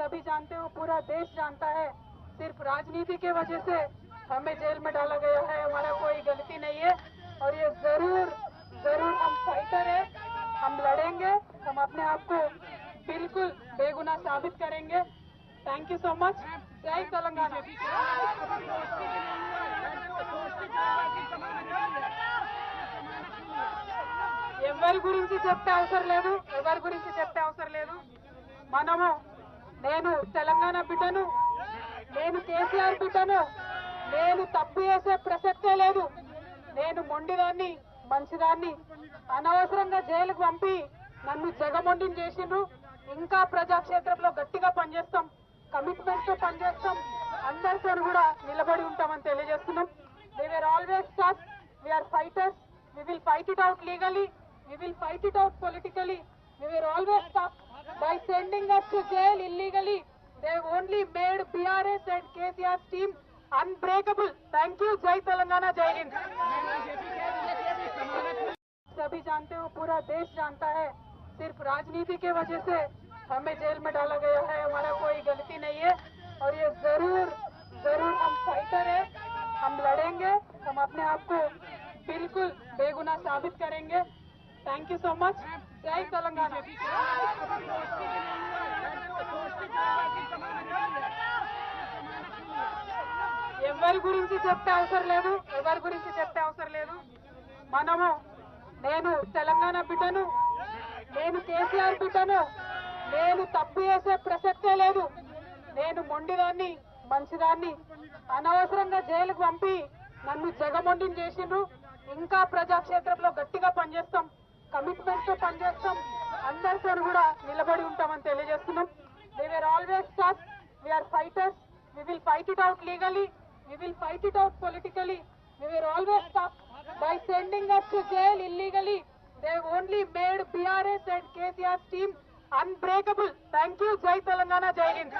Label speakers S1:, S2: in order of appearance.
S1: सभी जानते हो, पूरा देश जानता है, सिर्फ राजनीति के वजह से हमें जेल में डाला गया है। हमारा कोई गलती नहीं है और ये जरूर जरूर हम फाइटर है, हम लड़ेंगे, हम अपने आप को बिल्कुल बेगुनाह साबित करेंगे। Thank you so much. जय तेलंगाना। ఎవరి గురించి చెప్పే అవసరం లేదు, ఎవరి గురించి చెప్పే అవసరం లేదు. మనము నేను తెలంగాణ బిడ్డను, నేను కేసీఆర్ బిడ్డను, నేను తప్పు చేసే ప్రసక్తే లేదు. నేను మొండిదాన్ని, మంచిదాన్ని. అనవసరంగా జైలుకు పంపి నన్ను జగమొండిని చేసిండ్రు. ఇంకా ప్రజాక్షేత్రంలో గట్టిగా పనిచేస్తాం, కమిట్మెంట్ తో పనిచేస్తాం, అందరితో కూడా నిలబడి ఉంటామని తెలియజేస్తున్నాం. They were always tough, we're fighters, we will fight it out legally, we will fight it out politically. We were always tough. By sending us to jail illegally, they have only made BRS and KCR's team unbreakable. Thank you. Jai Telangana, Jai Hind. सभी जानते हो, पूरा देश जानता है, सिर्फ राजनीति के वजह से हमें जेल में डाला गया है। हमारा कोई गलती नहीं है और ये जरूर जरूर हम फाइटर है, हम लड़ेंगे, हम अपने आप को बिल्कुल बेगुनाह साबित करेंगे। Thank you so much. जय तेलंगाना। ఎవరి గురించి చెప్పే అవసరం లేదు, ఎవరి గురించి చెప్పే అవసరం లేదు. మనము నేను తెలంగాణ బిడ్డను, నేను కేసీఆర్ బిడ్డను, నేను తప్పు చేసే ప్రసక్తే లేదు. నేను మొండిదాన్ని, మంచిదాన్ని. అనవసరంగా జైలుకు పంపి నన్ను జగమొండిని చేసిండ్రు. ఇంకా ప్రజాక్షేత్రంలో గట్టిగా పనిచేస్తాం, కమిట్మెంట్ తో పనిచేస్తాం, అందరితో కూడా నిలబడి ఉంటామని తెలియజేస్తున్నాం. They were always tough, we're fighters, we will fight it out legally, we will fight it out politically. We were always tough. By sending us to jail illegally, they have only made BRS and KCR's team unbreakable. Thank you. Jai Telangana, Jai Hind.